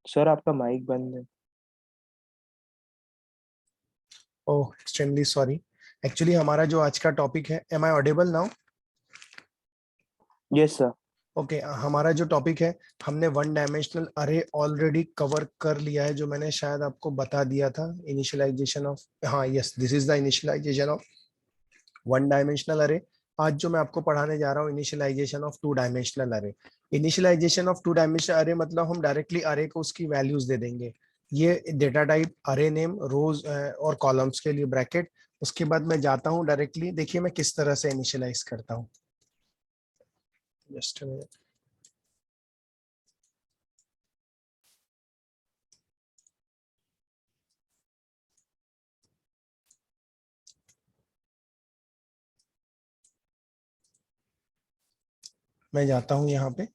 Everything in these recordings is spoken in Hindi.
सर आपका माइक बंद है। ओह एक्सट्रीमली सॉरी। एक्चुअली हमारा जो आज का टॉपिक है, am I audible now? Yes sir. Okay, हमारा जो टॉपिक है, हमने one dimensional array already cover कर लिया है, जो मैंने शायद आपको बता दिया था। इनिशियलाइजेशन ऑफ, हाँ yes, this is the initialization of one dimensional array. आज जो मैं आपको पढ़ाने जा रहा हूँ, initialization of two dimensional array. Initialization of two dimensional array मतलब हम डायरेक्टली अरे को उसकी वैल्यूज दे देंगे। ये डेटा टाइप, अरे नेम, रोज और कॉलम्स के लिए ब्रैकेट। उसके बाद मैं जाता हूँ डायरेक्टली, देखिए मैं किस तरह से इनिशियलाइज करता हूँ। जस्ट मैं जाता हूँ यहाँ पे,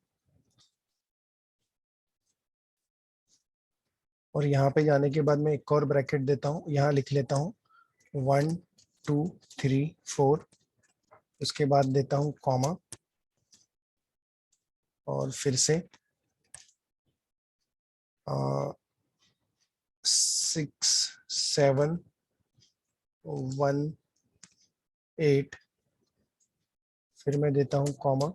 और यहाँ पे जाने के बाद मैं एक और ब्रैकेट देता हूँ, यहाँ लिख लेता हूँ 1 2 3 4। उसके बाद देता हूँ कॉमा, और फिर से 6 7 1 8। फिर मैं देता हूँ कॉमा,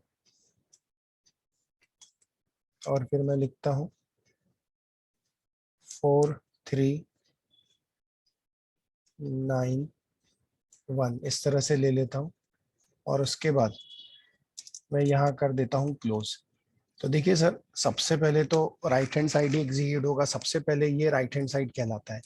और फिर मैं लिखता हूँ 4 3 9 1। इस तरह से ले लेता हूँ, और उसके बाद मैं यहाँ कर देता हूँ क्लोज। तो देखिए सर, सबसे पहले तो राइट हैंड साइड ही एग्जीक्यूट होगा। सबसे पहले ये राइट हैंड साइड कहलाता है।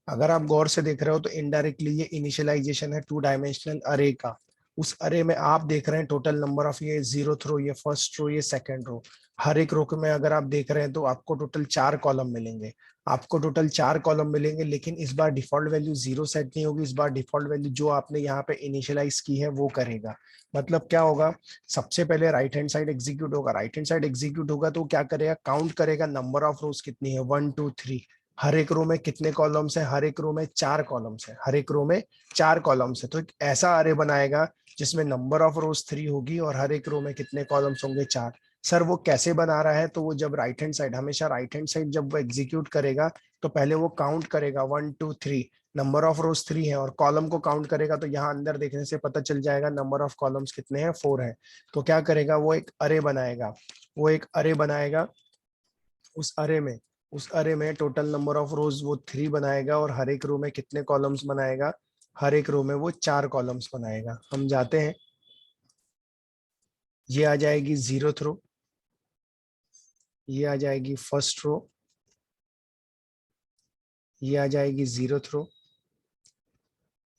अगर आप गौर से देख रहे हो तो इनडायरेक्टली ये इनिशियलाइजेशन है टू डायमेंशनल अरे का। उस अरे में आप देख रहे हैं टोटल नंबर ऑफ, ये जीरोथ रो, ये फर्स्ट रो, ये सेकंड रो। हर एक रो में अगर आप देख रहे हैं तो आपको टोटल 4 कॉलम मिलेंगे। आपको टोटल 4 कॉलम मिलेंगे, लेकिन इस बार डिफॉल्ट वैल्यू 0 सेट नहीं होगी। इस बार डिफॉल्ट वैल्यू जो आपने यहाँ पे इनिशियलाइज की है वो करेगा। मतलब क्या होगा, सबसे पहले राइट हैंड साइड एग्जीक्यूट होगा। राइट हैंड साइड एग्जीक्यूट होगा तो क्या करेगा, काउंट करेगा नंबर ऑफ रोज कितनी है, 1 2 3। हर एक रो में कितने कॉलम्स है, हर एक रो में 4 कॉलम्स है, हर एक रो में 4 कॉलम्स है। तो एक ऐसा अरे बनाएगा जिसमें नंबर ऑफ रोज 3 होगी और हर एक रो में कितने कॉलम्स होंगे, 4। सर वो कैसे बना रहा है, तो वो जब राइट हैंड साइड, हमेशा राइट हैंड साइड जब वो एग्जीक्यूट करेगा तो पहले वो काउंट करेगा 1 2 3। नंबर ऑफ रोज 3 है और कॉलम को काउंट करेगा, तो यहाँ अंदर देखने से पता चल जाएगा नंबर ऑफ कॉलम्स कितने हैं, 4 है। तो क्या करेगा, वो एक अरे बनाएगा। वो एक अरे बनाएगा। उस अरे में टोटल नंबर ऑफ रोज वो 3 बनाएगा, और हर एक रो में कितने कॉलम्स बनाएगा, हर एक रो में वो 4 कॉलम्स बनाएगा। हम जाते हैं, ये आ जाएगी जीरोथ रो, ये आ जाएगी फर्स्ट रो, ये आ जाएगी जीरोथ रो,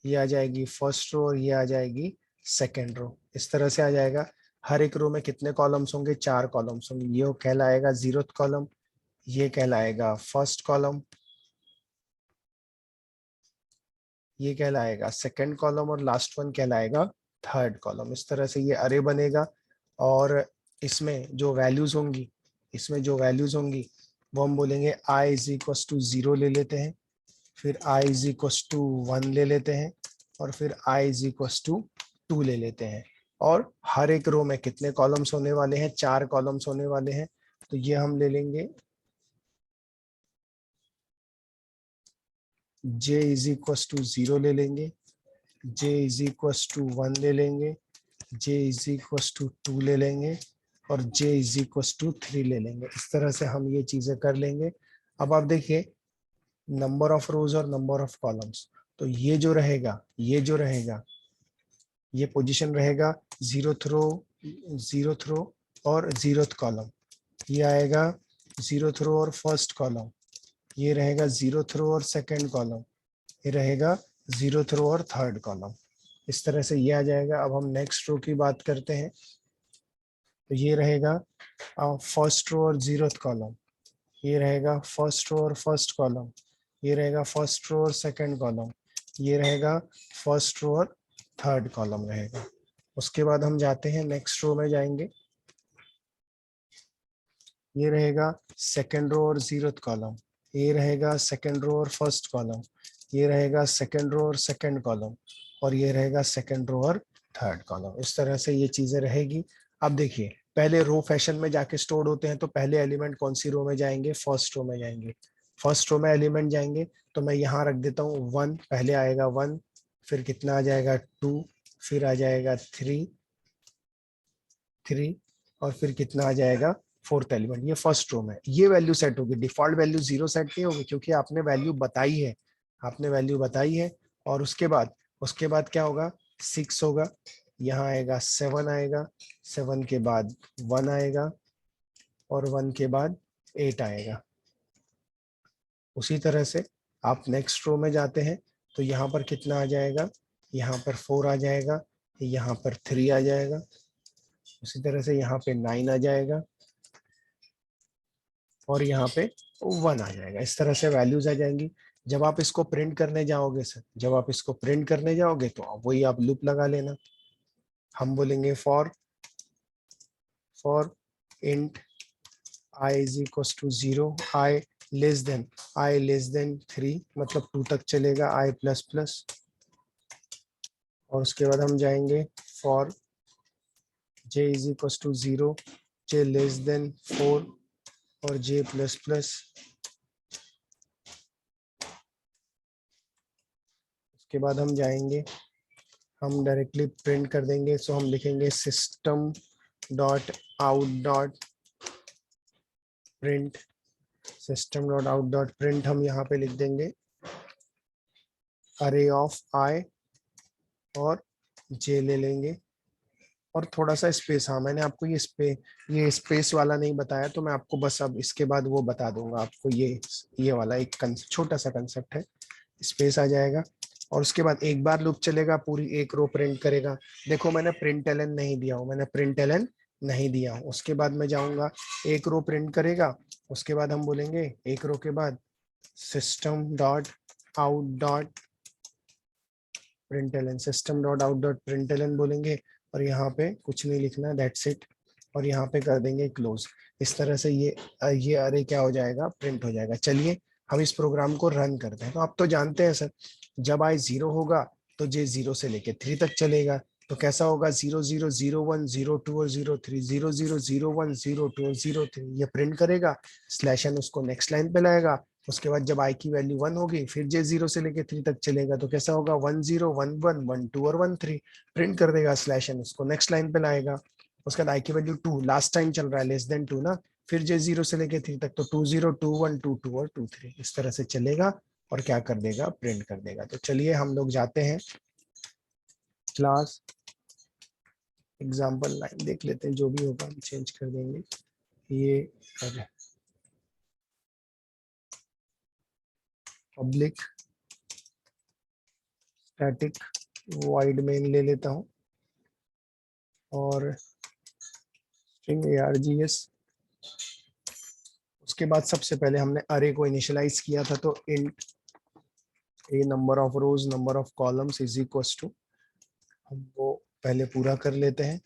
ये आ जाएगी फर्स्ट रो, और ये आ जाएगी सेकेंड रो। इस तरह से आ जाएगा। हर एक रो में कितने कॉलम्स होंगे, 4 कॉलम्स होंगे। ये कहलाएगा जीरोथ कॉलम, ये कहलाएगा फर्स्ट कॉलम, ये कहलाएगा सेकंड कॉलम, और लास्ट वन कहलाएगा थर्ड कॉलम। इस तरह से ये अरे बनेगा। और इसमें जो वैल्यूज होंगी, इसमें जो वैल्यूज होंगी वो हम बोलेंगे आई इज इक्वस टू 0 ले लेते हैं, फिर आई इज इक्वस टू 1 ले लेते हैं, और फिर आई इज इक्वस टू 2 ले लेते हैं। और हर एक रो में कितने कॉलम्स होने वाले हैं, 4 कॉलम्स होने वाले हैं। तो ये हम ले लेंगे j इज इक्वस टू 0 ले लेंगे, j इज इक्वस टू 1 ले लेंगे, j इज इक्वस टू 2 ले लेंगे, और j इज इक्वस टू 3 ले लेंगे। इस तरह से हम ये चीजें कर लेंगे। अब आप देखिए, नंबर ऑफ रोज और नंबर ऑफ कॉलम्स, तो ये जो रहेगा ये पोजीशन रहेगा जीरो थ्रो और जीरोथ कॉलम। ये आएगा जीरो थ्रो और फर्स्ट कॉलम, ये रहेगा जीरो थ्रो और सेकंड कॉलम, ये रहेगा जीरो थ्रो और थर्ड कॉलम। इस तरह से ये आ जाएगा। अब हम नेक्स्ट रो की बात करते हैं, तो ये रहेगा फर्स्ट रो और जीरोथ कॉलम, ये रहेगा फर्स्ट रो और फर्स्ट कॉलम, ये रहेगा फर्स्ट रो और सेकंड कॉलम, ये रहेगा फर्स्ट रो और थर्ड कॉलम रहेगा। उसके बाद हम जाते हैं नेक्स्ट रो में जाएंगे, ये रहेगा सेकंड रो और जीरोथ कॉलम, ये रहेगा सेकंड रो और फर्स्ट कॉलम, ये रहेगा सेकंड रो और सेकंड कॉलम, और ये रहेगा सेकंड रो और थर्ड कॉलम। इस तरह से ये चीजें रहेगी। अब देखिए, पहले रो फैशन में जाके स्टोर होते हैं, तो पहले एलिमेंट कौन सी रो में जाएंगे, फर्स्ट रो में जाएंगे। फर्स्ट रो में एलिमेंट जाएंगे, तो मैं यहाँ रख देता हूँ 1, पहले आएगा 1, फिर कितना आ जाएगा 2, फिर आ जाएगा 3 और फिर कितना आ जाएगा फोर्थ एलिमेंट। ये फर्स्ट रो में ये वैल्यू सेट होगी। डिफॉल्ट वैल्यू 0 सेट नहीं होगी, क्योंकि आपने वैल्यू बताई है, आपने वैल्यू बताई है। और उसके बाद क्या होगा, 6 होगा, यहाँ आएगा 7 आएगा, 7 के बाद 1 आएगा और 1 के बाद 8 आएगा। उसी तरह से आप नेक्स्ट रो में जाते हैं, तो यहाँ पर कितना आ जाएगा, यहाँ पर 4 आ जाएगा, यहाँ पर 3 आ जाएगा, उसी तरह से यहाँ पे 9 आ जाएगा और यहाँ पे 1 आ जाएगा। इस तरह से वैल्यूज आ जाएंगी। जब आप इसको प्रिंट करने जाओगे सर, जब आप इसको प्रिंट करने जाओगे तो वही आप लूप लगा लेना। हम बोलेंगे for int i is equal to 0, i less than 3, मतलब 2 तक चलेगा, i प्लस प्लस। और उसके बाद हम जाएंगे for j is equal to 0, j less than 4 और j प्लस प्लस। उसके बाद हम जाएंगे, हम डायरेक्टली प्रिंट कर देंगे। सो हम लिखेंगे system dot out dot print, system dot out dot print हम यहाँ पे लिख देंगे अरे ऑफ i और j ले लेंगे और थोड़ा सा स्पेस। हाँ, मैंने आपको ये स्पेस वाला नहीं बताया, तो मैं आपको बस अब इसके बाद वो बता दूंगा आपको। ये वाला एक छोटा सा कंसेप्ट है, स्पेस आ जाएगा और उसके बाद एक बार लूप चलेगा, पूरी एक रो प्रिंट करेगा। देखो मैंने प्रिंट एलन नहीं दिया हूँ, मैंने प्रिंट एलन नहीं दिया हूँ। उसके बाद मैं जाऊंगा, एक रो प्रिंट करेगा, उसके बाद हम बोलेंगे एक रो के बाद system dot out dot println, system dot out dot println बोलेंगे और यहाँ पे कुछ नहीं लिखना, दैट्स इट। और यहाँ पे कर देंगे क्लोज। इस तरह से ये अरे क्या हो जाएगा, प्रिंट हो जाएगा। चलिए हम इस प्रोग्राम को रन करते हैं। तो आप तो जानते हैं सर, जब i 0 होगा तो j 0 से लेके 3 तक चलेगा। तो कैसा होगा, 0 0 0 1 0 2 और 0 3, 0 0 0 1 0 2 और 0 3, ये प्रिंट करेगा। स्लैश एन उसको नेक्स्ट लाइन पे लाएगा। उसके बाद जब i की वैल्यू 1 होगी, फिर j 0 से लेके 3 तक चलेगा। तो कैसा होगा, 1 0 1 1 1 2 और 1 3, प्रिंट कर देगा। स्लैश एन उसको नेक्स्ट लाइन पे लाएगा। उसके बाद i की वैल्यू 2, लास्ट टाइम चल रहा है लेस देन 2 ना, फिर j 0 से लेके 3 तक, तो 2 0 2 1 2 2 और 2 3, इस तरह से चलेगा और क्या कर देगा, प्रिंट कर देगा। तो चलिए हम लोग जाते हैं क्लास एग्जाम्पल लाइन देख लेते हैं, जो भी होगा हम चेंज कर देंगे। ये पब्लिक स्टैटिक वाइड मेन ले लेता हूँ और स्ट्रिंग args। उसके बाद सबसे पहले हमने अरे को इनिशियलाइज किया था, तो int a number of rows number of columns is equal to, हम वो पहले पूरा कर लेते हैं।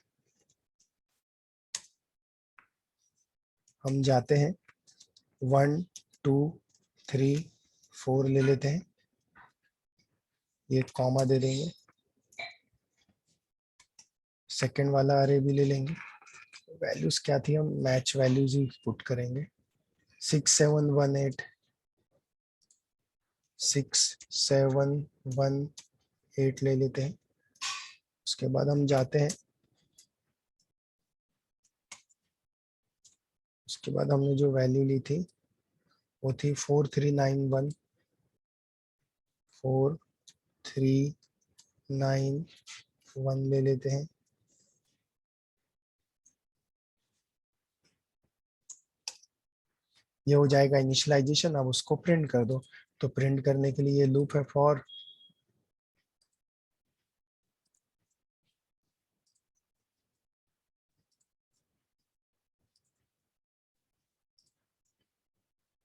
हम जाते हैं 1 2 3 4 ले लेते हैं, ये कॉमा दे देंगे। सेकंड वाला अरे भी ले लेंगे। वैल्यूज क्या थी, हम मैच वैल्यूज ही पुट करेंगे। 6 7 1 8 6 7 1 8 ले लेते हैं। उसके बाद हम जाते हैं, उसके बाद हमने जो वैल्यू ली थी वो थी 4 3 9 1 4 3 9 1 ले लेते हैं। ये हो जाएगा इनिशियलाइजेशन। अब उसको प्रिंट कर दो। तो प्रिंट करने के लिए ये लूप है फॉर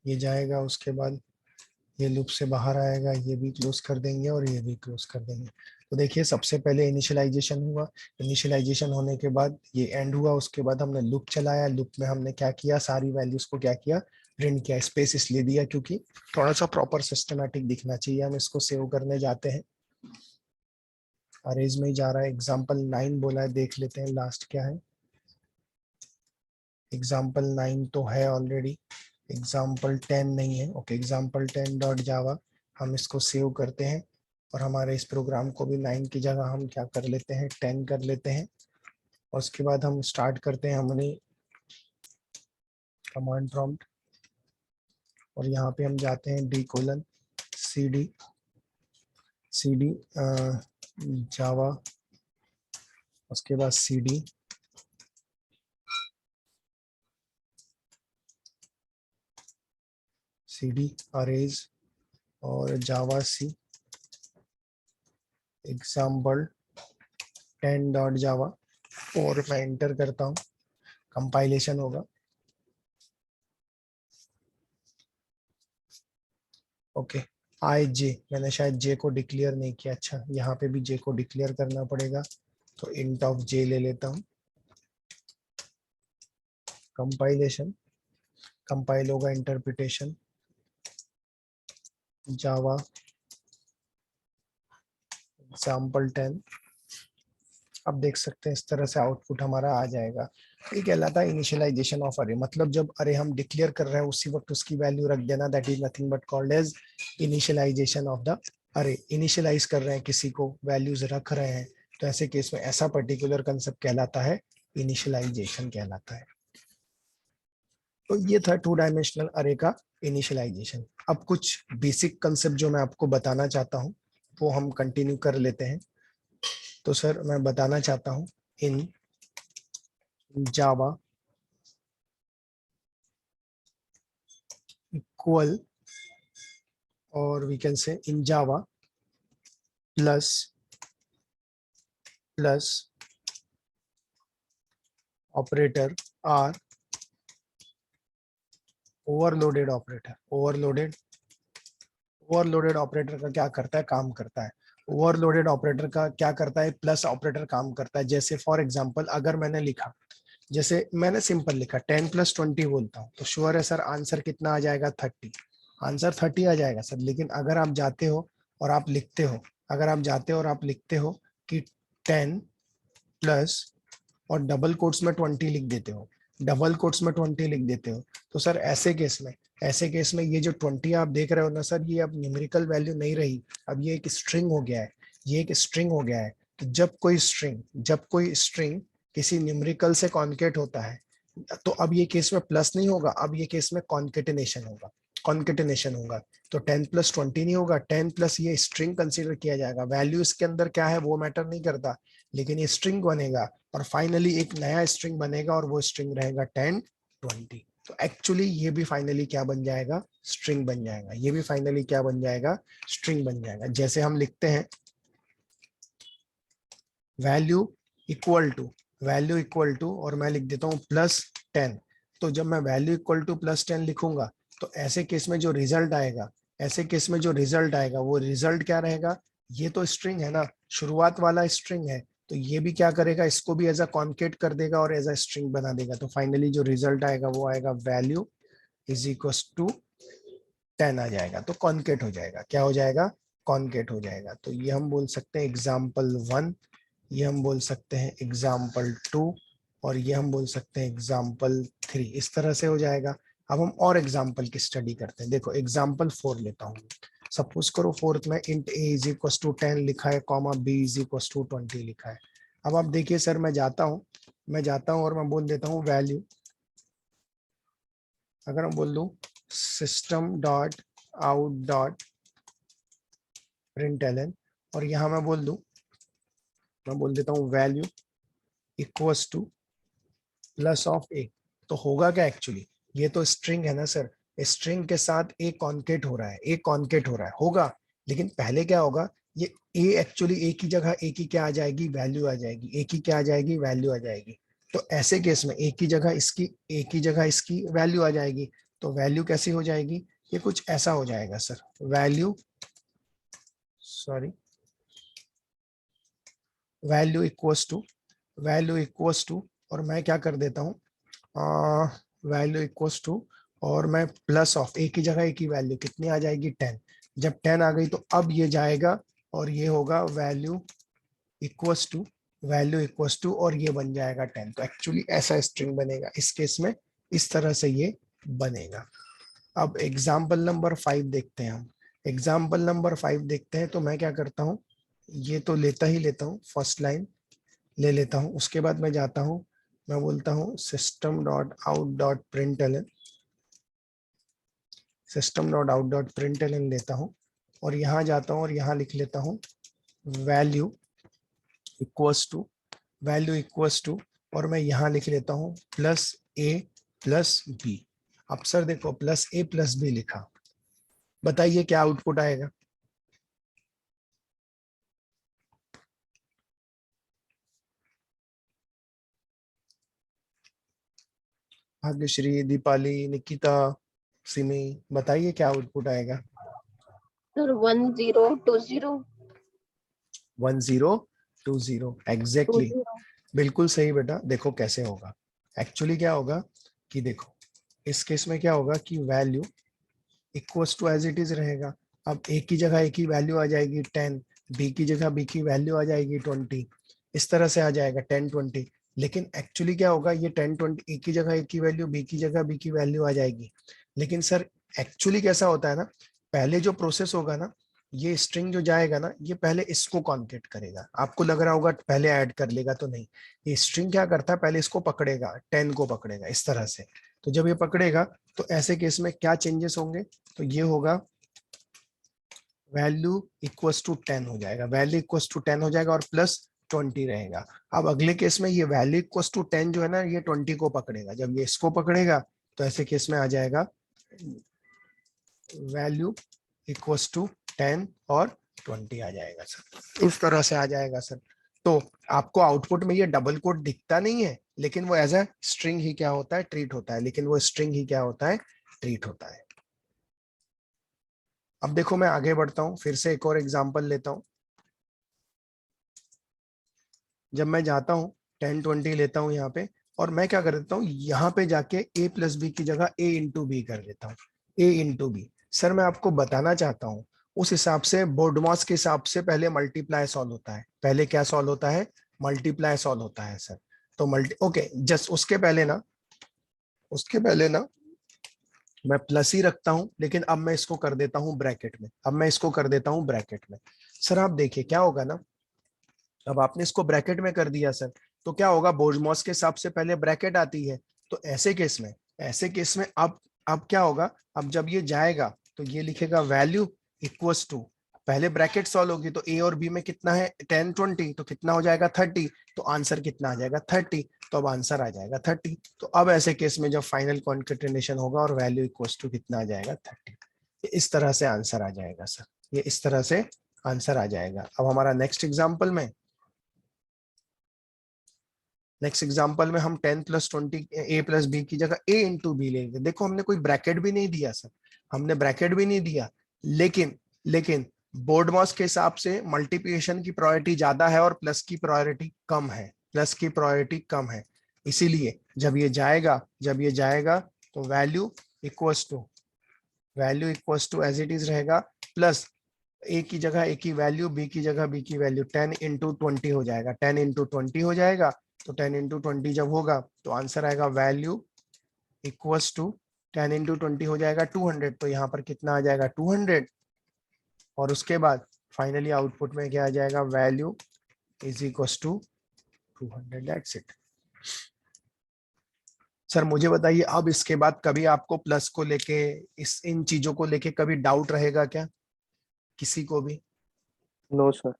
ये जाएगा, उसके बाद ये लूप से बाहर आएगा, ये भी क्लोज कर देंगे और ये भी क्लोज कर देंगे। तो देखिए सबसे पहले इनिशियलाइजेशन हुआ, इनिशियलाइजेशन होने के बाद ये एंड हुआ। उसके बाद हमने लूप चलाया, लूप में हमने क्या किया, सारी वैल्यूज को क्या किया, प्रिंट किया। स्पेस इसलिए दिया क्योंकि थोड़ा सा प्रॉपर सिस्टमैटिक दिखना चाहिए। हम इसको सेव करने जाते हैं, अरेज में ही जा रहा है। एग्जाम्पल 9 बोला है, देख लेते हैं लास्ट क्या है। एग्जाम्पल 9 तो है ऑलरेडी, एग्जाम्पल 10 नहीं है। ओके, एग्जाम्पल 10 डॉट जावा, हम इसको सेव करते हैं और हमारे इस प्रोग्राम को भी 9 की जगह हम क्या कर लेते हैं, 10 कर लेते हैं। और उसके बाद हम स्टार्ट करते हैं हमने कमांड प्रॉम्प्ट, और यहाँ पे हम जाते हैं d:/cd जावा, उसके बाद cd अरेज और जावा सी एग्जाम्पल 10 डॉट जावा, और मैं एंटर करता हूँ, कंपाइलेशन होगा। ओके, आई जे, मैंने शायद जे को डिक्लेयर नहीं किया। अच्छा, यहाँ पे भी जे को डिक्लेयर करना पड़ेगा, तो इंट ऑफ जे ले लेता हूँ। कंपाइलेशन, कंपाइल होगा इंटरप्रिटेशन जावा एग्जाम्पल 10। अब देख सकते हैं इस तरह से आउटपुट हमारा आ जाएगा। ये कहलाता है इनिशियलाइजेशन ऑफ अरे, मतलब जब अरे हम डिक्लेयर कर रहे हैं उसी वक्त उसकी वैल्यू रख देना, that is nothing but called as initialization of the array. Initialize कर रहे हैं किसी को, वैल्यूज रख रहे हैं, तो ऐसे केस में ऐसा पर्टिकुलर कंसेप्ट कहलाता है इनिशियलाइजेशन कहलाता है। तो ये था 2 डायमेंशनल अरे का इनिशियलाइजेशन। अब कुछ बेसिक कंसेप्ट जो मैं आपको बताना चाहता हूँ वो हम कंटिन्यू कर लेते हैं। तो सर मैं बताना चाहता हूँ इन जावा इक्वल, और we can say in Java plus operator are overloaded operator. Overloaded operator का क्या करता है, काम करता है। ओवरलोडेड ऑपरेटर का क्या करता है, प्लस ऑपरेटर काम करता है। जैसे फॉर एग्जांपल अगर मैंने लिखा, जैसे मैंने सिंपल लिखा 10 + 20 बोलता हूँ, तो श्योर है सर आंसर कितना आ जाएगा, 30। आंसर 30 आ जाएगा सर। लेकिन अगर आप जाते हो और आप लिखते हो, अगर आप जाते हो और आप लिखते हो कि 10 प्लस और डबल कोट्स में 20 लिख देते हो, डबल कोट्स में 20 लिख देते हो, तो सर ऐसे केस में ये जो 20 आप देख रहे हो ना सर, ये अब न्यूमेरिकल वैल्यू नहीं रही, अब ये एक स्ट्रिंग हो गया है। ये एक स्ट्रिंग हो गया है। तो जब कोई स्ट्रिंग किसी न्यूमेरिकल से कॉन्केट होता है, तो अब ये केस में प्लस नहीं होगा, अब ये केस में कॉन्केटेनेशन होगा। तो 10 + 20 नहीं होगा, 10 प्लस ये स्ट्रिंग कंसीडर किया जाएगा। वैल्यू इसके अंदर क्या है वो मैटर नहीं करता, लेकिन ये स्ट्रिंग बनेगा और फाइनली एक नया स्ट्रिंग बनेगा और वो स्ट्रिंग रहेगा 10 20। तो एक्चुअली ये भी फाइनली क्या बन जाएगा, स्ट्रिंग बन जाएगा। ये भी फाइनली क्या बन जाएगा, स्ट्रिंग बन जाएगा। जैसे हम लिखते हैं वैल्यू इक्वल टू और मैं लिख देता हूँ +10। तो जब मैं वैल्यू इक्वल टू +10 लिखूंगा, तो ऐसे केस में जो रिजल्ट आएगा वो रिजल्ट क्या रहेगा, ये तो स्ट्रिंग है ना, शुरुआत वाला स्ट्रिंग है, तो ये भी क्या करेगा, इसको भी एज अ कॉन्केट कर देगा और एज अ स्ट्रिंग बना देगा। तो फाइनली जो रिजल्ट आएगा वो आएगा वैल्यू इज इक्वल टू 10 आ जाएगा। तो कॉन्केट हो जाएगा, क्या हो जाएगा, कॉन्केट हो जाएगा। तो ये हम बोल सकते हैं एग्जाम्पल 1, ये हम बोल सकते हैं एग्जाम्पल 2, और ये हम बोल सकते हैं एग्जाम्पल 3। इस तरह से हो जाएगा। अब हम और एग्जाम्पल की स्टडी करते हैं। देखो एग्जाम्पल 4 लेता हूँ। सपोज करो फोर्थ में int a is equal to 10 लिखा है, comma b is equal to 20 लिखा है। अब आप देखिए सर, मैं जाता हूँ और मैं बोल देता हूँ वैल्यू, अगर मैं बोल दूं system.out.println, और यहाँ मैं बोल देता हूँ value equals to plus of a, तो होगा क्या एक्चुअली, ये तो स्ट्रिंग है ना सर, स्ट्रिंग के साथ ए कॉन्केट हो रहा है, होगा। लेकिन पहले क्या होगा, ये ए एक्चुअली ए की जगह ए की क्या आ जाएगी, वैल्यू आ जाएगी, ए की क्या आ जाएगी, वैल्यू आ जाएगी। तो ऐसे केस में ए की जगह इसकी वैल्यू आ जाएगी। तो वैल्यू कैसी हो जाएगी, ये कुछ ऐसा हो जाएगा sir, value value equals to और मैं क्या कर देता हूँ, वैल्यू इक्वल्स टू और मैं प्लस ऑफ ए की जगह ए की वैल्यू कितनी आ जाएगी, 10। जब 10 आ गई तो अब ये जाएगा और ये होगा value equals to value equals to, और ये बन जाएगा 10। तो एक्चुअली ऐसा स्ट्रिंग बनेगा इस केस में, इस तरह से ये बनेगा। अब एग्जाम्पल नंबर 5 देखते हैं हम। एग्जाम्पल नंबर 5 देखते हैं, तो मैं क्या करता हूँ, ये तो लेता ही लेता हूँ, फर्स्ट लाइन ले लेता हूँ, उसके बाद मैं जाता हूँ, मैं बोलता हूँ system dot out dot println, system dot out dot println लेता हूँ, और यहाँ जाता हूँ और यहाँ लिख लेता हूँ value equals to, value equals to, और मैं यहाँ लिख लेता हूँ प्लस ए प्लस बी। अब सर देखो प्लस ए प्लस बी लिखा, बताइए क्या आउटपुट आएगा। भाग्यश्री, दीपाली, निकिता, सिमी, बताइए क्या आउटपुट आएगा। Sir 1020 1020 exactly, 20। बिल्कुल सही बेटा। देखो कैसे होगा, एक्चुअली क्या होगा कि देखो इस केस में क्या होगा कि value equals to as it is रहेगा। अब ए की जगह ए की वैल्यू आ जाएगी 10, बी की जगह बी की वैल्यू आ जाएगी 20, इस तरह से आ जाएगा 10 20। लेकिन एक्चुअली क्या होगा, ये 10 20 ए की जगह ए की वैल्यू, बी की जगह बी की वैल्यू आ जाएगी। लेकिन सर एक्चुअली कैसा होता है ना, पहले जो प्रोसेस होगा ना, ये स्ट्रिंग जो जाएगा ना, ये पहले इसको कॉन्केट करेगा। आपको लग रहा होगा पहले ऐड कर लेगा, तो नहीं, ये स्ट्रिंग क्या करता है, पहले इसको पकड़ेगा, 10 को पकड़ेगा इस तरह से। तो जब ये पकड़ेगा तो ऐसे केस में क्या चेंजेस होंगे, तो ये होगा वैल्यू इक्वल्स टू 10 हो जाएगा, वैल्यू इक्वल्स टू 10 हो जाएगा और प्लस 20 रहेगा। अब अगले केस में ये वैल्यू इक्वल्स टू 10 जो है ना, ये 20 को पकड़ेगा। जब ये इसको पकड़ेगा तो ऐसे केस में आ जाएगा वैल्यू इक्वल्स टू 10 और 20 आ जाएगा सर, इस तरह से आ जाएगा सर। तो आपको आउटपुट में ये डबल कोट दिखता नहीं है, लेकिन वो एज अ स्ट्रिंग ही क्या होता है, ट्रीट होता है। लेकिन वो स्ट्रिंग ही क्या होता है, ट्रीट होता है। अब देखो मैं आगे बढ़ता हूं, फिर से एक और एग्जांपल लेता हूं। जब मैं जाता हूं 10 20 लेता हूं यहाँ पे, और मैं क्या कर देता हूँ, यहाँ पे जाके a प्लस बी की जगह a इंटू बी कर देता हूँ, a इंटू बी। सर मैं आपको बताना चाहता हूँ, उस हिसाब से बोर्डमॉस के हिसाब से पहले मल्टीप्लाई सॉल्व होता है। पहले क्या सॉल्व होता है, मल्टीप्लाई सॉल्व होता है सर। तो मल्टी ओके, जस्ट उसके पहले ना मैं प्लस ही रखता हूं, लेकिन अब मैं इसको कर देता हूं ब्रैकेट में, अब मैं इसको कर देता हूं ब्रैकेट में। सर आप देखिए क्या होगा ना, अब आपने इसको ब्रैकेट में कर दिया सर, तो क्या होगा, बोर्डमॉस के हिसाब से पहले ब्रैकेट आती है। तो ऐसे केस में अब क्या होगा, अब जब ये जाएगा तो ये लिखेगा वैल्यू इक्वल्स टू, पहले ब्रैकेट सॉल्व होगी, तो ए और बी में कितना है 10 20, तो कितना हो जाएगा 30, तो आंसर कितना आ जाएगा 30, तो अब आंसर आ जाएगा 30। तो अब ऐसे केस में जब फाइनल कॉन्केटेनेशन होगा और वैल्यू इक्वल्स टू कितना आ जाएगा 30, इस तरह से आंसर आ जाएगा सर, ये इस तरह से आंसर आ जाएगा। अब हमारा नेक्स्ट एग्जांपल में हम 10 प्लस 20 ए प्लस बी की जगह ए इंटू बी लेंगे। देखो हमने कोई ब्रैकेट भी नहीं दिया सर, हमने ब्रैकेट भी नहीं दिया, लेकिन बोर्ड मास के हिसाब से मल्टीप्लिकेशन की प्रायोरिटी ज्यादा है और प्लस की प्रायोरिटी कम है, प्लस की प्रायोरिटी कम है। इसीलिए जब ये जाएगा तो value equals to as it is रहेगा, प्लस ए की जगह ए की वैल्यू, बी की जगह बी की वैल्यू, 10 इंटू 20 हो जाएगा, 10 इंटू 20 हो जाएगा। तो 10 इंटू 20 जब होगा तो आंसर आएगा वैल्यू इक्वल्स टू 10 इंटू 20 हो जाएगा 200, तो यहाँ पर कितना आ जाएगा 200। और उसके बाद फाइनली आउटपुट में क्या आ जाएगा, value is equals to 200, that's it. Sir मुझे बताइए, अब इसके बाद कभी आपको प्लस को लेके, इन चीजों को लेके कभी डाउट रहेगा क्या, किसी को भी? No sir.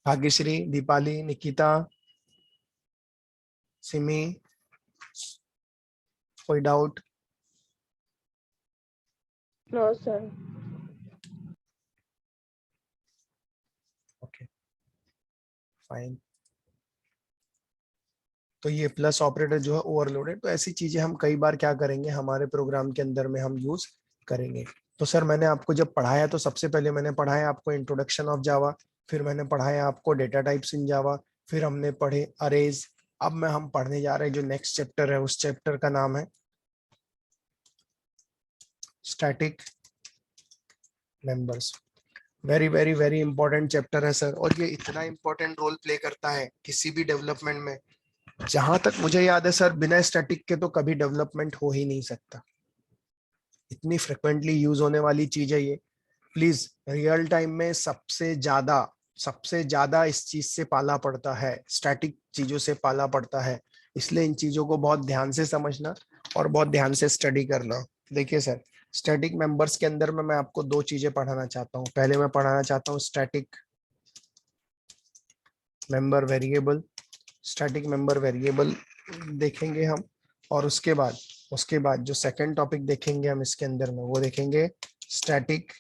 भाग्यश्री, दीपाली, निकिता, सिमी, कोई doubt? No sir. Okay fine. तो ये प्लस ऑपरेटर जो है ओवरलोडेड, तो ऐसी चीजें हम कई बार क्या करेंगे, हमारे प्रोग्राम के अंदर में हम यूज करेंगे। तो सर मैंने आपको जब पढ़ाया, तो सबसे पहले मैंने पढ़ाया आपको इंट्रोडक्शन ऑफ जावा, फिर मैंने पढ़ाया आपको डेटा टाइप्स इन जावा, फिर हमने पढ़े अरेज। अब हम पढ़ने जा रहे हैं जो नेक्स्ट चैप्टर है, उस चैप्टर का नाम है static members. Very very very important chapter है सर, और ये इतना इंपॉर्टेंट रोल प्ले करता है किसी भी डेवलपमेंट में। जहां तक मुझे याद है सर, बिना स्टैटिक के तो कभी डेवलपमेंट हो ही नहीं सकता। इतनी फ्रिक्वेंटली यूज होने वाली चीज है ये। प्लीज, रियल टाइम में सबसे ज्यादा इस चीज से पाला पड़ता है, स्टैटिक चीजों से पाला पड़ता है। इसलिए इन चीजों को बहुत ध्यान से समझना और बहुत ध्यान से स्टडी करना। देखिए सर, स्टैटिक मेंबर्स के अंदर में मैं आपको दो चीजें पढ़ाना चाहता हूँ। पहले मैं पढ़ाना चाहता हूँ static member variable. Static member variable देखेंगे हम, और उसके बाद जो सेकंड टॉपिक देखेंगे हम इसके अंदर में, वो देखेंगे स्टैटिक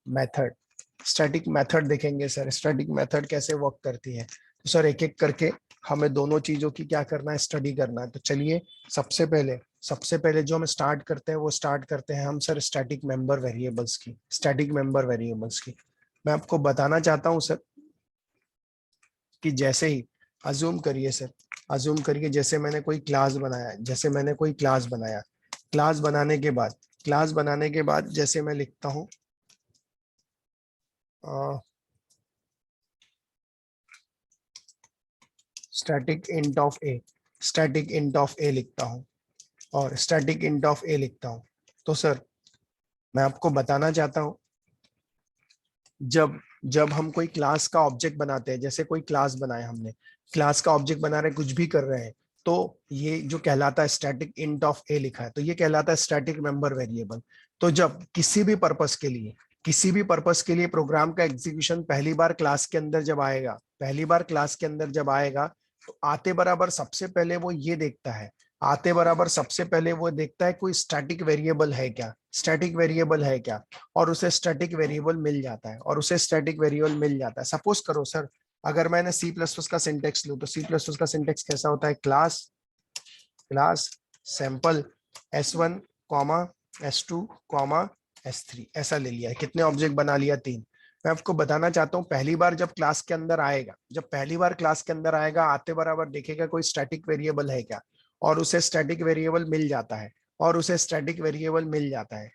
मेथड। स्टैटिक मेथड देखेंगे सर, स्टैटिक मेथड कैसे वर्क करती है। तो सर एक एक करके हमें दोनों चीजों की क्या करना है, स्टडी करना है। तो चलिए, सबसे पहले जो हम स्टार्ट करते हैं वो स्टार्ट करते हैं हम सर स्टैटिक मेंबर वेरिएबल्स की। स्टैटिक मेंबर वेरिएबल्स की मैं आपको बताना चाहता हूं सर कि जैसे ही अज्यूम करिए सर, अज्यूम करिए जैसे मैंने कोई क्लास बनाया, क्लास बनाने के बाद जैसे मैं लिखता हूं स्टैटिक इंट ऑफ ए लिखता हूं, और स्टैटिक इंट ऑफ ए लिखता हूं। तो सर मैं आपको बताना चाहता हूं, जब जब हम कोई क्लास का ऑब्जेक्ट बनाते हैं, जैसे कोई क्लास बनाया हमने, क्लास का ऑब्जेक्ट बना रहे, कुछ भी कर रहे हैं, तो ये जो कहलाता है स्टैटिक इंट ऑफ ए लिखा है, तो ये कहलाता है स्टैटिक मेंबर वेरिएबल। तो जब किसी भी पर्पस के लिए प्रोग्राम का एग्जीक्यूशन पहली बार क्लास के अंदर जब आएगा, तो आते बराबर सबसे पहले वो देखता है कोई स्टैटिक वेरिएबल है क्या, और उसे स्टैटिक वेरिएबल मिल जाता है। सपोज करो सर, अगर मैंने सी प्लस प्लस का सिंटेक्स लूं, तो सी प्लस प्लस का सिंटेक्स कैसा होता है, class class sample S1 comma S2 comma S3 ऐसा ले लिया है। कितने ऑब्जेक्ट बना लिया, 3। मैं आपको बताना चाहता हूँ, पहली बार क्लास के अंदर आएगा, आते बराबर देखेगा कोई स्टैटिक वेरिएबल है क्या, और उसे स्टैटिक वेरिएबल मिल जाता है,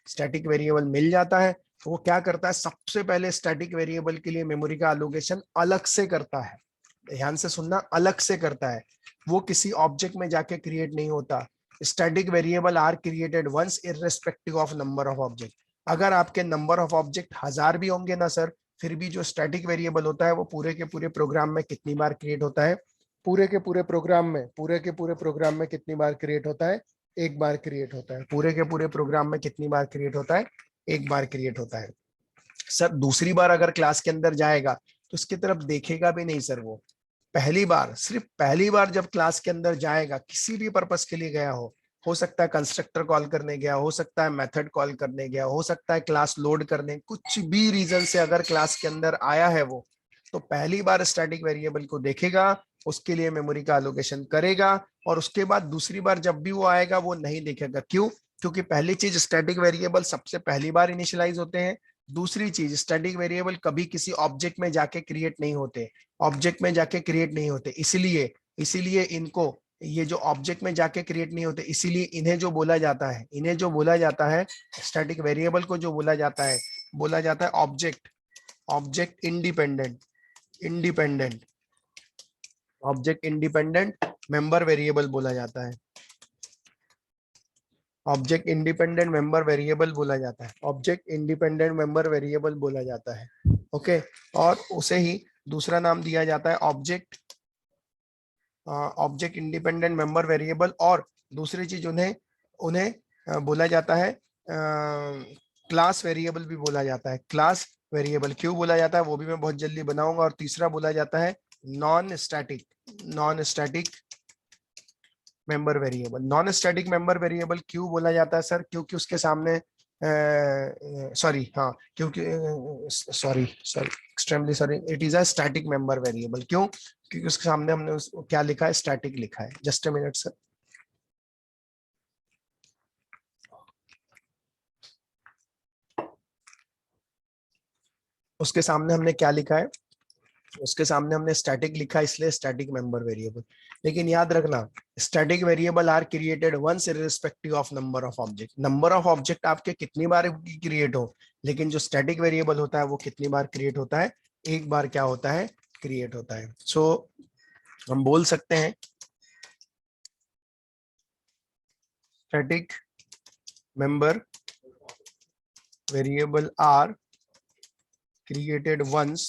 स्टैटिक वेरिएबल मिल जाता है। तो वो क्या करता है, सबसे पहले स्टैटिक वेरिएबल के लिए मेमोरी का एलोकेशन अलग से करता है। ध्यान से सुनना, अलग से करता है। वो किसी ऑब्जेक्ट में जाके क्रिएट नहीं होता। Static variable are created once irrespective of number of object. अगर आपके नंबर ऑफ ऑब्जेक्ट 1000 भी होंगे ना सर, फिर भी जो स्टैटिक वेरिएबल होता है वो पूरे के पूरे प्रोग्राम में कितनी बार क्रिएट होता है, पूरे के पूरे प्रोग्राम में कितनी बार क्रिएट होता है, एक बार क्रिएट होता है। पूरे के पूरे प्रोग्राम में कितनी बार क्रिएट होता है, एक बार क्रिएट होता है। सर दूसरी बार अगर क्लास के अंदर जाएगा तो उसकी तरफ देखेगा भी नहीं सर। वो सिर्फ पहली बार जब क्लास के अंदर जाएगा, किसी भी पर्पस के लिए गया हो सकता है कंस्ट्रक्टर कॉल करने गया, हो सकता है मेथड कॉल करने गया, हो सकता है क्लास लोड करने, कुछ भी रीजन से अगर क्लास के अंदर आया है वो, तो पहली बार स्टैटिक वेरिएबल को देखेगा, उसके लिए मेमोरी का एलोकेशन करेगा, और उसके बाद दूसरी बार जब भी वो आएगा वो नहीं देखेगा। क्यों? क्योंकि पहली चीज, स्टैटिक वेरिएबल सबसे पहली बार इनिशियलाइज होते हैं। दूसरी चीज, स्टैटिक वेरिएबल कभी किसी ऑब्जेक्ट में जाके क्रिएट नहीं होते। इसलिए इसीलिए इनको, ये जो ऑब्जेक्ट में जाके क्रिएट नहीं होते, इसीलिए इन्हें जो बोला जाता है स्टैटिक वेरिएबल को जो बोला जाता है object object independent independent object independent member variable बोला जाता है। ऑब्जेक्ट इंडिपेंडेंट मेंबर वेरिएबल बोला जाता है। ओके। और उसे ही दूसरा नाम दिया जाता है ऑब्जेक्ट इंडिपेंडेंट मेंबर वेरिएबल। और दूसरी चीज, उन्हें उन्हें बोला जाता है क्लास वेरिएबल भी बोला जाता है। क्लास वेरिएबल क्यों बोला जाता है वो भी मैं बहुत जल्दी बनाऊंगा। और तीसरा बोला जाता है नॉन स्टैटिक मेंबर वेरिएबल क्यों बोला जाता है सर? क्योंकि उसके सामने सॉरी हाँ क्योंकि sorry sorry extremely sorry, it is a static member variable. क्यों? क्योंकि उसके सामने हमने क्या लिखा है, स्टैटिक लिखा है। Just a minute sir. उसके सामने हमने क्या लिखा है, उसके सामने हमने स्टैटिक लिखा इसलिए स्टैटिक मेंबर वेरिएबल। लेकिन याद रखना static variable are created once irrespective of number of object. Number of object आपके कितनी बार क्रिएट हो, लेकिन जो स्टैटिक वेरिएबल होता है वो कितनी बार क्रिएट होता है, एक बार क्या होता है, क्रिएट होता है। सो हम बोल सकते हैं static member variable are created once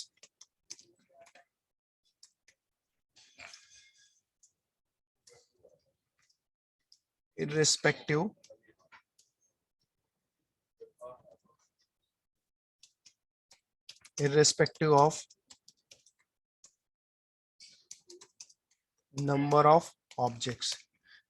irrespective of number of objects।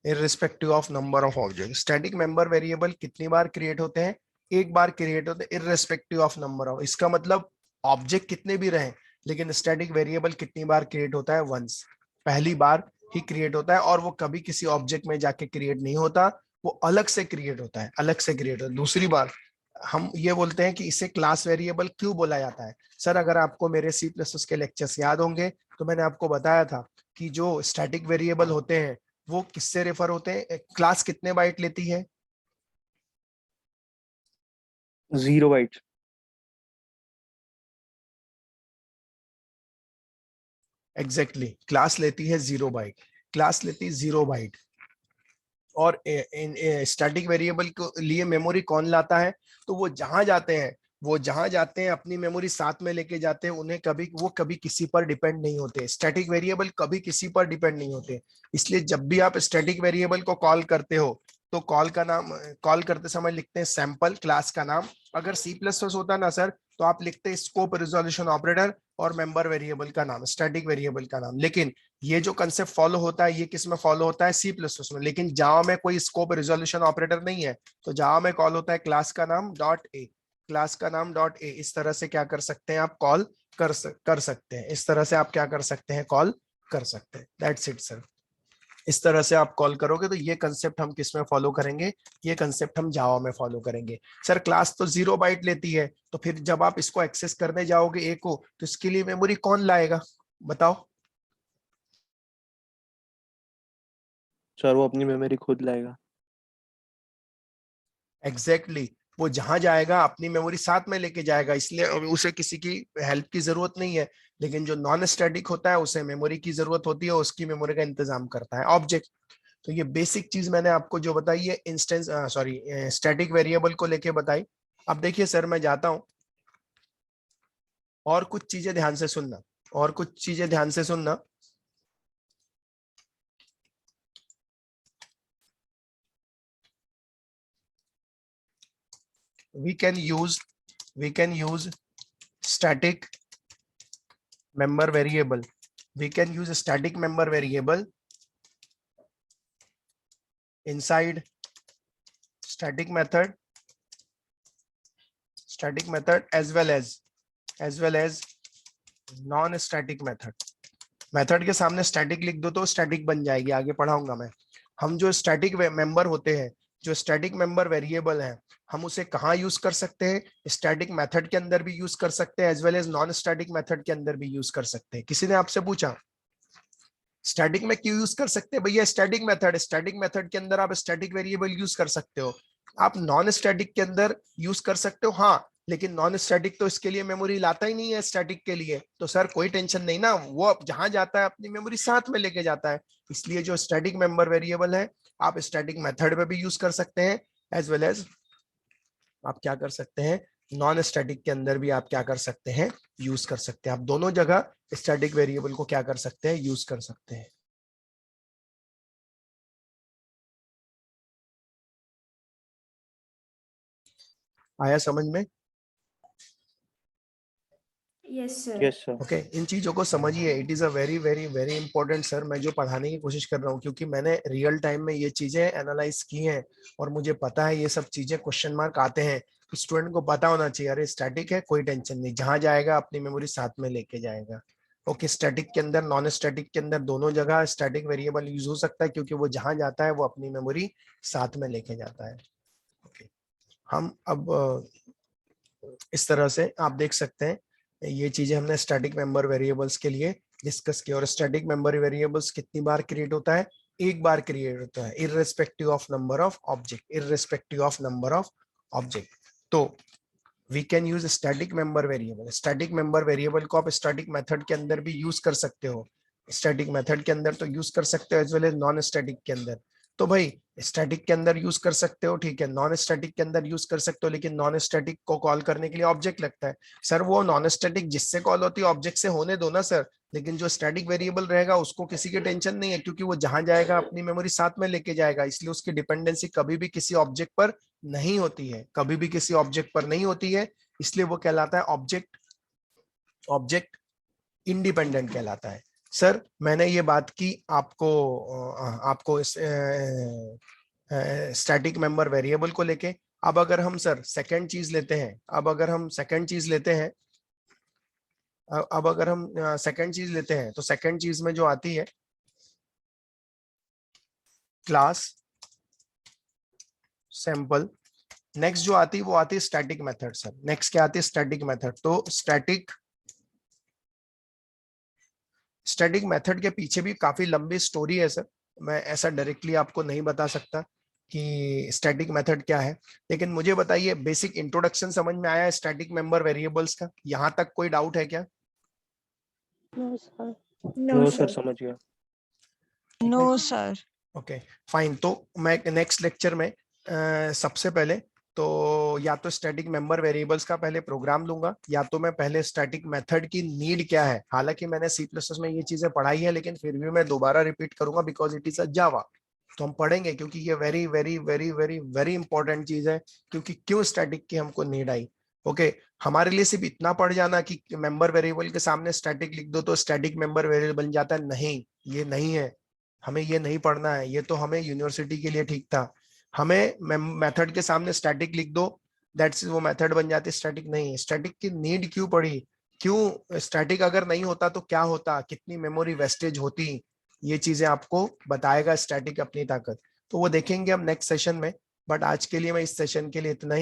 irrespective of number of objects static member variable कितनी बार क्रिएट होते हैं, एक बार क्रिएट होते हैं irrespective of number of। इसका मतलब ऑब्जेक्ट कितने भी रहे लेकिन स्टैटिक वेरिएबल कितनी बार क्रिएट होता है, वंस, पहली बार ही क्रिएट होता है। और वो कभी किसी ऑब्जेक्ट में जाके क्रिएट नहीं होता, वो अलग से क्रिएट होता है, अलग से क्रिएट होता है दूसरी बार। हम ये बोलते हैं कि इसे क्लास वेरिएबल क्यों बोला जाता है। सर अगर आपको मेरे सी प्लस प्लस के लेक्चर्स याद होंगे तो मैंने आपको बताया था कि जो स्टैटिक वेरिएबल होते हैं वो किससे रेफर होते हैं, क्लास कितने बाइट लेती है, 0 बाइट। एग्जैक्टली क्लास लेती है 0 बाइट, क्लास लेती है 0 बाइट। और स्टैटिक वेरिएबल के लिए मेमोरी कौन लाता है, तो वो जहां जाते हैं अपनी मेमोरी साथ में लेके जाते हैं। उन्हें कभी किसी पर डिपेंड नहीं होते, स्टैटिक वेरिएबल कभी किसी पर डिपेंड नहीं होते। इसलिए जब भी आप स्टैटिक वेरिएबल को कॉल करते हो तो कॉल करते समय लिखते हैं सैंपल क्लास का नाम। अगर सी प्लस प्लस होता ना सर तो आप लिखते हैं स्कोप रिजोल्यूशन ऑपरेटर और मेंबर वेरिएबल का नाम, स्टैटिक वेरिएबल का नाम। लेकिन ये जो कंसेप्ट फॉलो होता है ये किस में फॉलो होता है, सी प्लस प्लस में। लेकिन जावा में कोई स्कोप रिजोल्यूशन ऑपरेटर नहीं है, तो जावा में कॉल होता है क्लास का नाम डॉट ए, क्लास का नाम डॉट ए। इस तरह से क्या कर सकते हैं आप, कॉल कर सकते हैं। इस तरह से आप क्या कर सकते हैं, कॉल कर सकते हैं। That's it sir. इस तरह से आप कॉल करोगे तो ये कंसेप्ट हम किस में फॉलो करेंगे, ये कंसेप्ट हम जावा में फॉलो करेंगे। सर क्लास तो 0 बाइट लेती है, तो फिर जब आप इसको एक्सेस करने जाओगे ए को तो इसके लिए मेमोरी कौन लाएगा, बताओ। सर वो अपनी मेमोरी खुद लाएगा। एग्जैक्टली वो जहां जाएगा अपनी मेमोरी साथ में लेके जाएगा, इसलिए उसे किसी की हेल्प की जरूरत नहीं है। लेकिन जो नॉन स्टैटिक होता है उसे मेमोरी की जरूरत होती है, उसकी मेमोरी का इंतजाम करता है ऑब्जेक्ट। तो ये बेसिक चीज मैंने आपको जो बताई ये इंस्टेंस स्टैटिक वेरिएबल को लेके बताई। अब देखिए सर मैं जाता हूं, और कुछ चीजें ध्यान से सुनना, और कुछ चीजें ध्यान से सुनना। we can use static member variable, we can use a static member variable inside static method as well as non static method। Method के सामने स्टैटिक लिख दो तो स्टैटिक बन जाएगी, आगे पढ़ाऊंगा मैं। हम जो स्टैटिक मेंबर होते हैं, जो स्टैटिक मेंबर वेरिएबल है, हम उसे कहाँ यूज कर सकते हैं, स्टैटिक मेथड के अंदर भी यूज कर सकते हैं as well as non static method के अंदर भी यूज कर सकते हैं। किसी ने आपसे पूछा स्टैटिक में क्यों यूज कर सकते हैं, भैया स्टैटिक मेथड के अंदर आप स्टैटिक वेरिएबल यूज कर सकते हो, आप नॉन स्टैटिक के अंदर यूज कर सकते हो। हाँ लेकिन नॉन स्टैटिक तो इसके लिए मेमोरी लाता ही नहीं है स्टैटिक के लिए, तो सर कोई टेंशन नहीं ना, वो जहां जाता है अपनी मेमोरी साथ में लेके जाता है। इसलिए जो स्टैटिक मेंबर वेरिएबल है आप स्टैटिक मेथड में भी यूज कर सकते हैं एज वेल एज आप क्या कर सकते हैं, नॉन स्टैटिक के अंदर भी आप क्या कर सकते हैं, यूज कर सकते हैं। आप दोनों जगह स्टैटिक वेरिएबल को क्या कर सकते हैं, यूज कर सकते हैं। आया समझ में? Yes sir. Yes sir. Okay in चीजों को समझिए, it is a very very very important sir. मैं जो पढ़ाने की कोशिश कर रहा हूँ क्योंकि मैंने रियल टाइम में ये चीजें एनालाइज की हैं और मुझे पता है ये सब चीजें क्वेश्चन मार्क आते हैं, तो स्टूडेंट को पता होना चाहिए अरे स्टैटिक है कोई टेंशन नहीं, जहां जाएगा अपनी मेमोरी साथ में लेके जाएगा। ओके स्टैटिक के अंदर नॉन स्टैटिक के अंदर दोनों जगह स्टैटिक वेरिएबल यूज हो सकता है क्योंकि वो जहां जाता है वो अपनी मेमोरी साथ में लेके जाता है। ओके हम अब इस तरह से आप देख सकते हैं ये चीजें हमने स्टैटिक मेंबर वेरिएबल्स के लिए डिस्कस की। और स्टैटिक मेंबर वेरिएबल्स कितनी बार क्रिएट होता है? एक बार क्रिएट होता है, irrespective of number of object, irrespective of number of object. तो we can use static member variable. Static member variable को आप स्टैटिक मेथड के अंदर भी यूज कर सकते हो, स्टैटिक मेथड के अंदर तो यूज कर सकते हो as well as non static के अंदर। तो भाई स्टैटिक के अंदर यूज कर सकते हो, ठीक है, नॉन स्टैटिक के अंदर यूज कर सकते हो, लेकिन नॉन स्टैटिक को कॉल करने के लिए ऑब्जेक्ट लगता है। सर वो नॉन स्टैटिक जिससे कॉल होती है ऑब्जेक्ट से होने दो ना सर, लेकिन जो स्टैटिक वेरिएबल रहेगा उसको किसी की टेंशन नहीं है, क्योंकि वो जहां जाएगा अपनी मेमोरी साथ में लेके जाएगा, इसलिए उसकी डिपेंडेंसी कभी भी किसी ऑब्जेक्ट पर नहीं होती है, कभी भी किसी ऑब्जेक्ट पर नहीं होती है, इसलिए वो कहलाता है ऑब्जेक्ट, ऑब्जेक्ट इंडिपेंडेंट कहलाता है। सर मैंने ये बात की आपको स्टैटिक मेंबर वेरिएबल को लेके। अब अगर हम सर सेकंड चीज लेते हैं, अब अगर हम सेकंड चीज लेते हैं, अब अगर हम सेकंड चीज लेते हैं, तो सेकंड चीज में जो आती है क्लास सैंपल, नेक्स्ट जो आती है वो आती है स्टैटिक मेथड। सर नेक्स्ट क्या आती है? Static method. तो स्टैटिक मेथड के पीछे भी काफी लंबी स्टोरी है सर, मैं ऐसा डायरेक्टली आपको नहीं बता सकता कि स्टैटिक मेथड क्या है, लेकिन मुझे बताइए बेसिक इंट्रोडक्शन समझ में आया है स्टैटिक मेंबर वेरिएबल्स का? यहां तक कोई डाउट है क्या? No sir. नो सर, समझ गया। No sir. Okay fine. तो मैं नेक्स्ट लेक्चर में सबसे पहले तो या तो स्टैटिक मेंबर वेरिएबल्स का पहले प्रोग्राम लूंगा, या तो मैं पहले स्टैटिक मेथड की नीड क्या है। हालांकि मैंने सी प्लस प्लस में ये चीजें पढ़ाई है, लेकिन फिर भी मैं दोबारा रिपीट करूंगा बिकॉज इट इज अ जावा। तो हम पढ़ेंगे क्योंकि ये very very very very very important चीज है, क्योंकि क्यों स्टैटिक की हमको नीड आई। ओके हमारे लिए सिर्फ इतना पढ़ जाना कि मेंबर वेरिएबल के सामने स्टैटिक लिख दो तो स्टैटिक मेंबर वेरिएबल बन जाता है, नहीं, ये नहीं है, हमें ये नहीं पढ़ना है। ये तो हमें यूनिवर्सिटी के लिए ठीक था, हमें मेथड के सामने स्टैटिक लिख दो दैट्स वो मेथड बन जाती, स्टैटिक नहीं। स्टैटिक की नीड क्यों पड़ी? क्यों स्टैटिक अगर नहीं होता तो क्या होता, कितनी मेमोरी वेस्टेज होती, ये चीजें आपको बताएगा स्टैटिक अपनी ताकत। तो वो देखेंगे हम नेक्स्ट सेशन में, बट आज के लिए मैं इस सेशन के लिए इतना ही